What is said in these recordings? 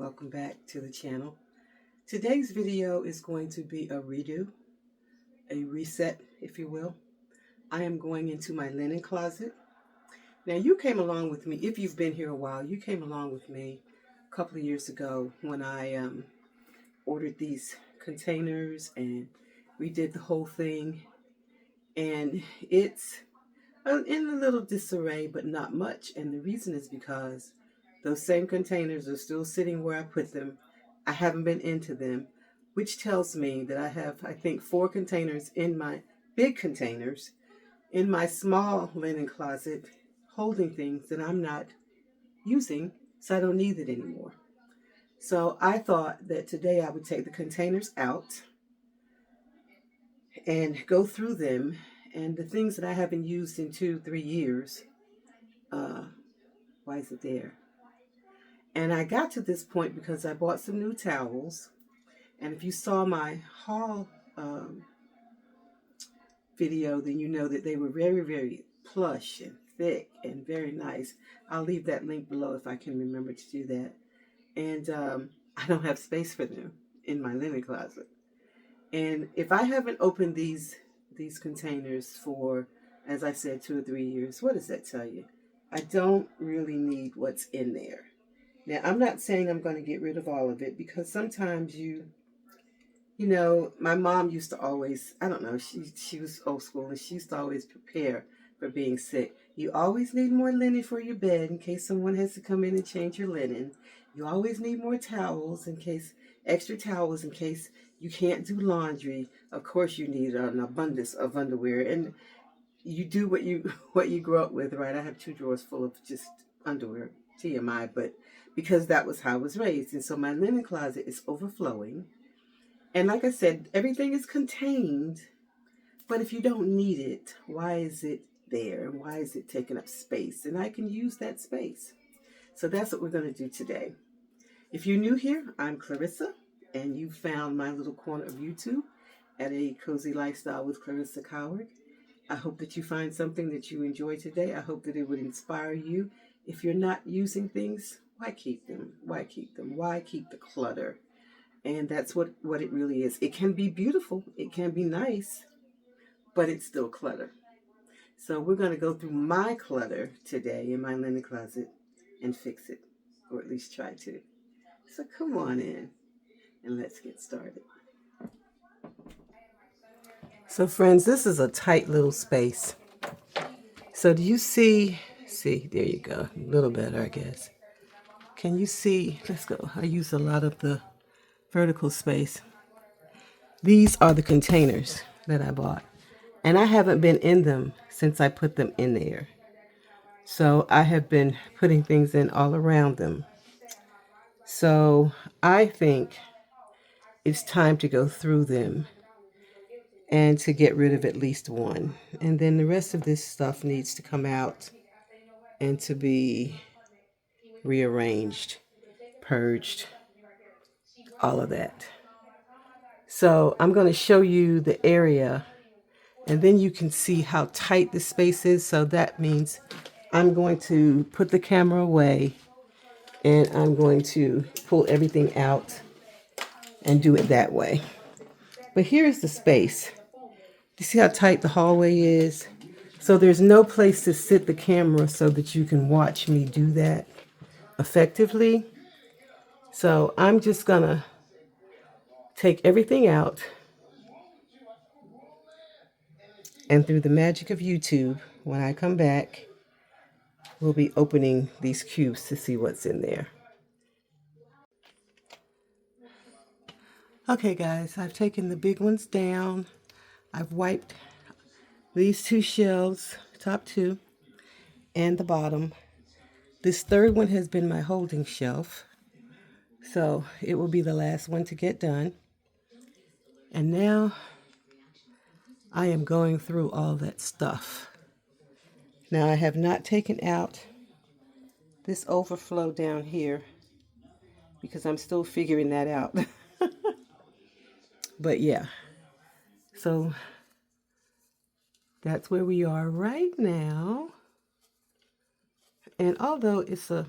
welcome back to the channel. Today's video is going to be a redo, a reset, if you will. I am going into my linen closet. Now you came along with me, if you've been here a while, you came along with me a couple of years ago when I ordered these containers and redid the whole thing. And it's in a little disarray, but not much. And the reason is because those same containers are still sitting where I put them. I haven't been into them, which tells me that I have, I think, 4 containers in my big containers in my small linen closet holding things that I'm not using, so I don't need it anymore. So I thought that today I would take the containers out and go through them, and the things that I haven't used in 2-3 years, why is it there? And I got to this point because I bought some new towels. And if you saw my haul video, then you know that they were very, very plush and thick and very nice. I'll leave that link below if I can remember to do that. And I don't have space for them in my linen closet. And if I haven't opened these containers for, as I said, 2 or 3 years, what does that tell you? I don't really need what's in there. Now, I'm not saying I'm going to get rid of all of it, because sometimes you know, my mom used to always, I don't know, she was old school, and she used to always prepare for being sick. You always need more linen for your bed in case someone has to come in and change your linen. You always need more towels extra towels in case you can't do laundry. Of course, you need an abundance of underwear, and you do what you grow up with, right? I have 2 drawers full of just underwear, TMI, but because that was how I was raised. And so my linen closet is overflowing. And like I said, everything is contained, but if you don't need it, why is it there? And why is it taking up space? And I can use that space. So that's what we're going to do today. If you're new here, I'm Clearissa, and you found my little corner of YouTube at A Cozy Lifestyle with Clearissa Coward. I hope that you find something that you enjoy today. I hope that it would inspire you. If you're not using things, why keep them? Why keep them? Why keep the clutter? And that's what it really is. It can be beautiful. It can be nice, but it's still clutter. So we're going to go through my clutter today in my linen closet and fix it, or at least try to. So come on in and let's get started. So friends, this is a tight little space. So do you see, there you go, a little better, I guess. Can you see, let's go. I use a lot of the vertical space. These are the containers that I bought, and I haven't been in them since I put them in there. So I have been putting things in all around them. So I think it's time to go through them and to get rid of at least one. And then the rest of this stuff needs to come out and to be rearranged, purged, all of that. So I'm going to show you the area, and then you can see how tight the space is. So that means I'm going to put the camera away, and I'm going to pull everything out and do it that way. But here's the space. You see how tight the hallway is? So there's no place to sit the camera so that you can watch me do that effectively. So I'm just gonna take everything out, and through the magic of YouTube, when I come back, we'll be opening these cubes to see what's in there. Okay guys, I've taken the big ones down. I've wiped these 2 shelves, top 2, and the bottom. This 3rd one has been my holding shelf, so it will be the last one to get done. And now I am going through all that stuff. Now I have not taken out this overflow down here because I'm still figuring that out. But yeah, so that's where we are right now. And although it's a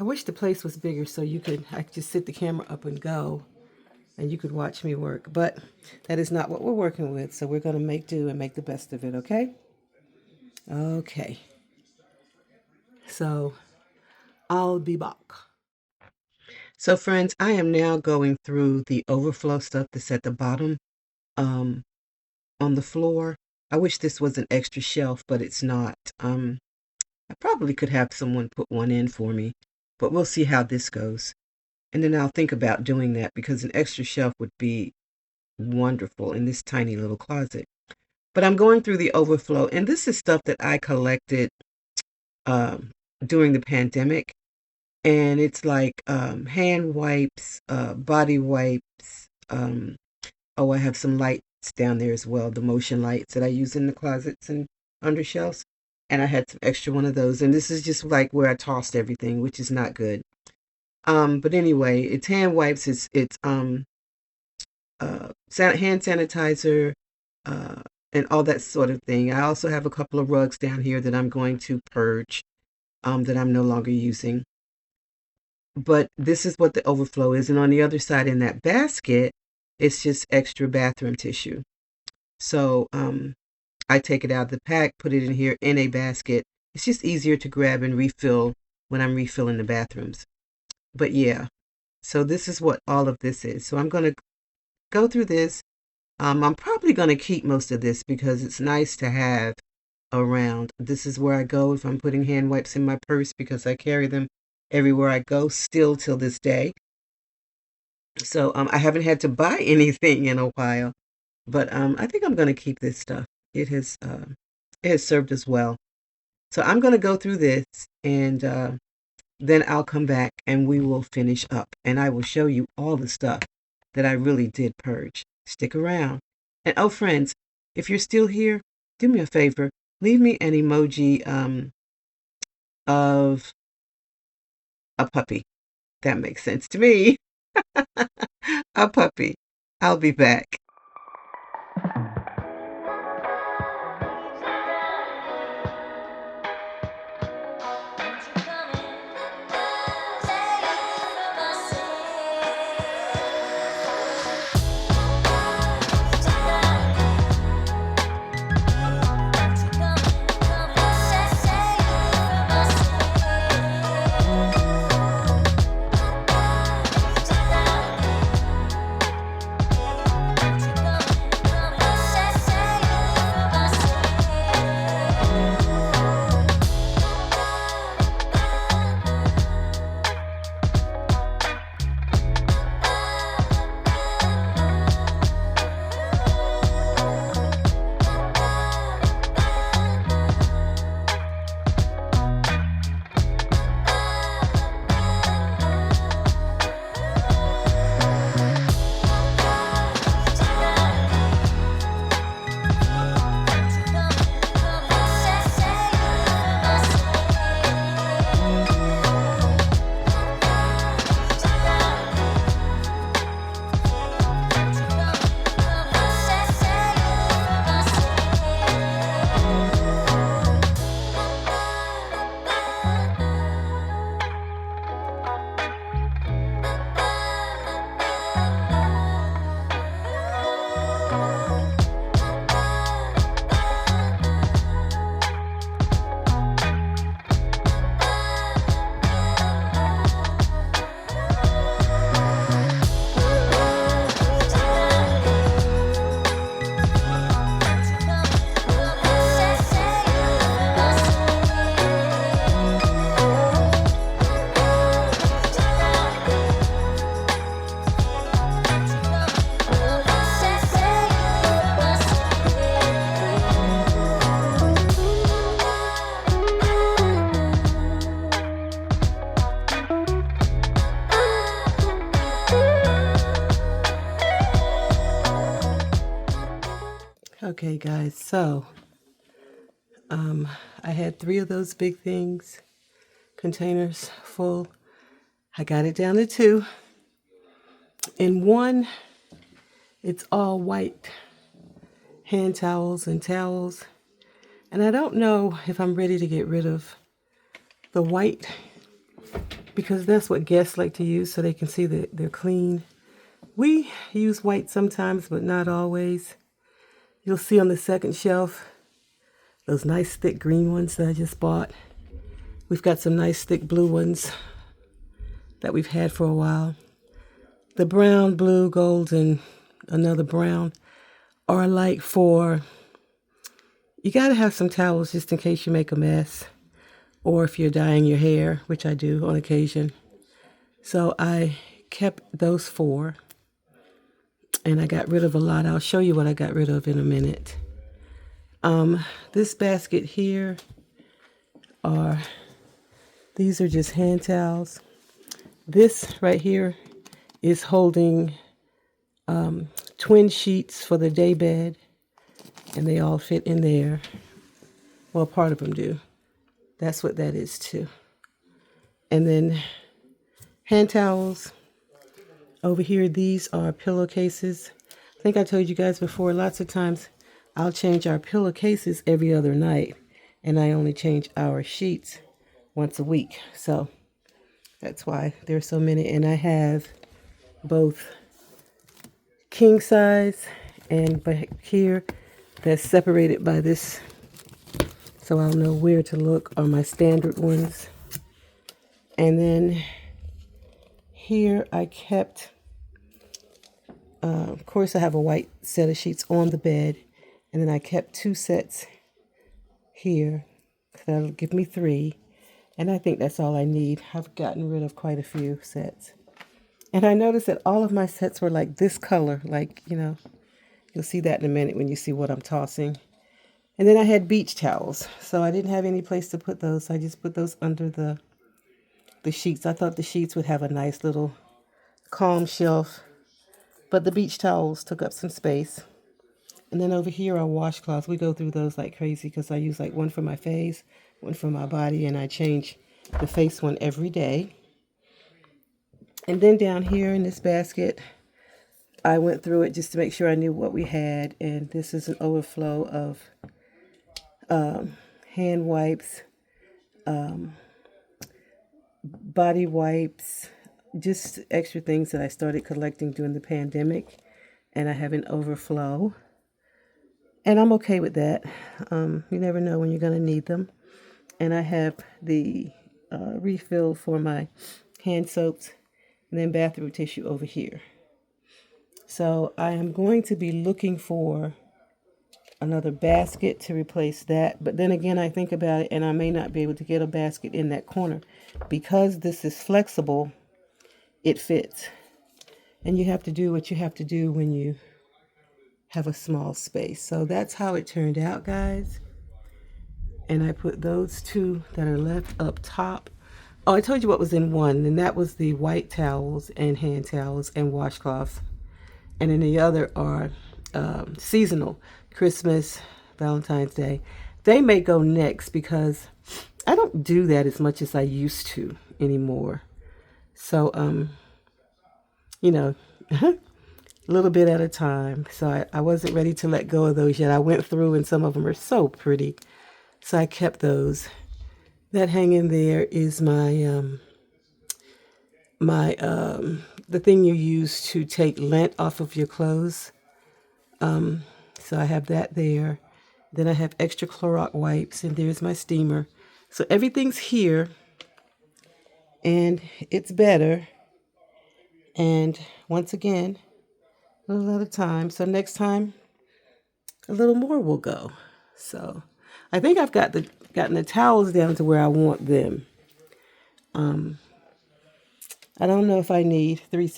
I wish the place was bigger so I could just sit the camera up and go and you could watch me work. But that is not what we're working with. So we're going to make do and make the best of it, okay? Okay. So I'll be back. So friends, I am now going through the overflow stuff that's at the bottom on the floor. I wish this was an extra shelf, but it's not. I probably could have someone put one in for me, but we'll see how this goes. And then I'll think about doing that because an extra shelf would be wonderful in this tiny little closet. But I'm going through the overflow, and this is stuff that I collected during the pandemic. And it's like hand wipes, body wipes. I have some lights down there as well, the motion lights that I use in the closets and under shelves. And I had some extra one of those. And this is just like where I tossed everything, which is not good. But anyway, it's hand wipes, it's hand sanitizer, and all that sort of thing. I also have a couple of rugs down here that I'm going to purge, that I'm no longer using. But this is what the overflow is. And on the other side in that basket, it's just extra bathroom tissue. So I take it out of the pack, put it in here in a basket. It's just easier to grab and refill when I'm refilling the bathrooms. But yeah, so this is what all of this is. So I'm going to go through this. I'm probably going to keep most of this because it's nice to have around. This is where I go if I'm putting hand wipes in my purse because I carry them everywhere I go still till this day. So I haven't had to buy anything in a while, but I think I'm going to keep this stuff. It has served us well. So I'm going to go through this and then I'll come back and we will finish up and I will show you all the stuff that I really did purge. Stick around. And oh, friends, if you're still here, do me a favor. Leave me an emoji of a puppy. That makes sense to me. A puppy. I'll be back. Okay, guys, so I had 3 of those big things, containers full. I got it down to 2. In one, it's all white hand towels and towels. And I don't know if I'm ready to get rid of the white because that's what guests like to use so they can see that they're clean. We use white sometimes, but not always. You'll see on the second shelf those nice thick green ones that I just bought. We've got some nice thick blue ones that we've had for a while. The brown, blue, gold, and another brown are like for, you got to have some towels just in case you make a mess, or if you're dyeing your hair, which I do on occasion. So I kept those 4, and I got rid of a lot. I'll show you what I got rid of in a minute. This basket here these are just hand towels. This right here is holding twin sheets for the day bed, and they all fit in there. Well, part of them do. That's what that is too. And then hand towels. Over here, these are pillowcases. I think I told you guys before, lots of times I'll change our pillowcases every other night, and I only change our sheets once a week. So that's why there's so many. And I have both king size and back here that's separated by this, so I'll know where to look, are my standard ones. And then here I kept, of course I have a white set of sheets on the bed, and then I kept 2 sets here. That'll give me 3. And I think that's all I need. I've gotten rid of quite a few sets. And I noticed that all of my sets were like this color. Like, you know, you'll see that in a minute when you see what I'm tossing. And then I had beach towels. So I didn't have any place to put those. So I just put those under the sheets. I thought the sheets would have a nice little calm shelf. But the beach towels took up some space. And then over here are washcloths. We go through those like crazy because I use like one for my face, one for my body, and I change the face one every day. And then down here in this basket, I went through it just to make sure I knew what we had. And this is an overflow of hand wipes, body wipes, just extra things that I started collecting during the pandemic. And I have an overflow. And I'm okay with that. You never know when you're going to need them. And I have the refill for my hand soaps, and then bathroom tissue over here. So I am going to be looking for another basket to replace that. But then again, I think about it, and I may not be able to get a basket in that corner. Because this is flexible, it fits. And you have to do what you have to do when you have a small space. So that's how it turned out, guys. And I put those 2 that are left up top. Oh, I told you what was in one, and that was the white towels and hand towels and washcloths. And then the other are seasonal, Christmas, Valentine's Day. They may go next because I don't do that as much as I used to anymore. So, you know, a little bit at a time. So I wasn't ready to let go of those yet. I went through, and some of them are so pretty. So I kept those. That hanging there is my the thing you use to take lint off of your clothes. So I have that there. Then I have extra Clorox wipes, and there's my steamer. So everything's here, and it's better. And once again, a little at a time. So next time, a little more will go. So I think I've gotten the towels down to where I want them. I don't know if I need 3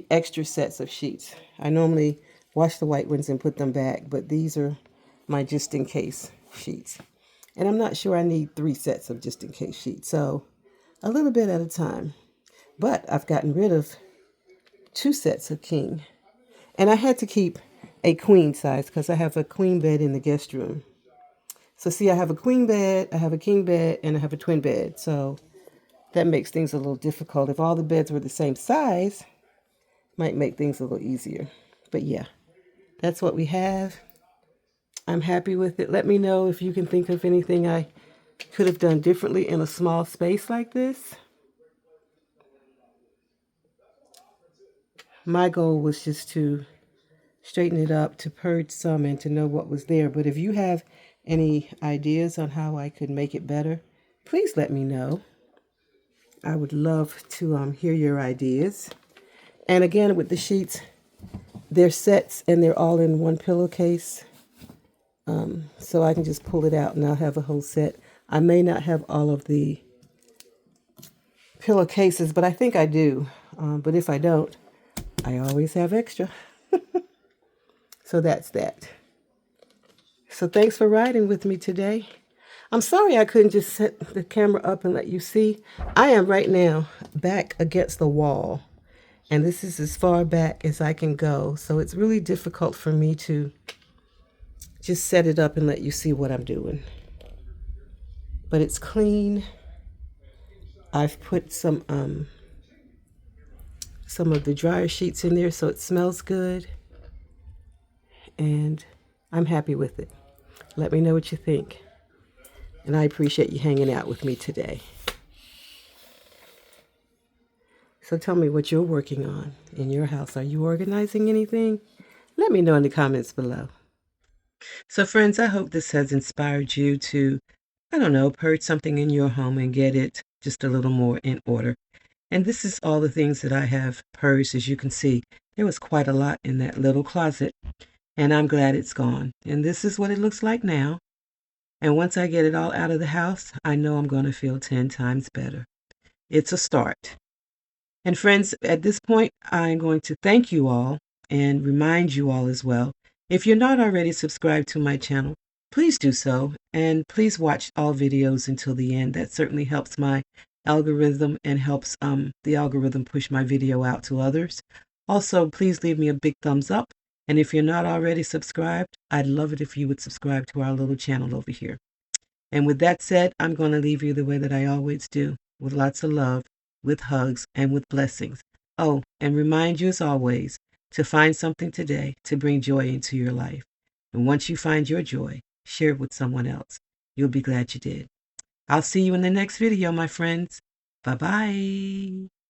extra sets of sheets. I normally wash the white ones and put them back, but these are my just in case sheets. And I'm not sure I need 3 sets of just in case sheets. So a little bit at a time. But I've gotten rid of 2 sets of king. And I had to keep a queen size because I have a queen bed in the guest room. So see, I have a queen bed, I have a king bed, and I have a twin bed. So that makes things a little difficult. If all the beds were the same size, might make things a little easier. But yeah, that's what we have. I'm happy with it. Let me know if you can think of anything I could have done differently in a small space like this. My goal was just to straighten it up, to purge some, and to know what was there. But if you have any ideas on how I could make it better, please let me know. I would love to hear your ideas. And again, with the sheets, they're sets and they're all in one pillowcase. So I can just pull it out and I'll have a whole set. I may not have all of the pillowcases, but I think I do. But if I don't, I always have extra. So that's that. So thanks for riding with me today. I'm sorry I couldn't just set the camera up and let you see. I am right now back against the wall. And this is as far back as I can go. So it's really difficult for me to just set it up and let you see what I'm doing. But it's clean. I've put some of the dryer sheets in there so it smells good. And I'm happy with it. Let me know what you think. And I appreciate you hanging out with me today. So tell me what you're working on in your house. Are you organizing anything? Let me know in the comments below. So friends, I hope this has inspired you to, I don't know, purge something in your home and get it just a little more in order. And this is all the things that I have purged. As you can see, there was quite a lot in that little closet. And I'm glad it's gone. And this is what it looks like now. And once I get it all out of the house, I know I'm going to feel 10 times better. It's a start. And friends, at this point, I'm going to thank you all and remind you all as well. If you're not already subscribed to my channel, please do so. And please watch all videos until the end. That certainly helps my algorithm and helps the algorithm push my video out to others. Also, please leave me a big thumbs up. And if you're not already subscribed, I'd love it if you would subscribe to our little channel over here. And with that said, I'm going to leave you the way that I always do, with lots of love, with hugs, and with blessings. Oh, and remind you as always to find something today to bring joy into your life. And once you find your joy, share it with someone else. You'll be glad you did. I'll see you in the next video, my friends. Bye-bye.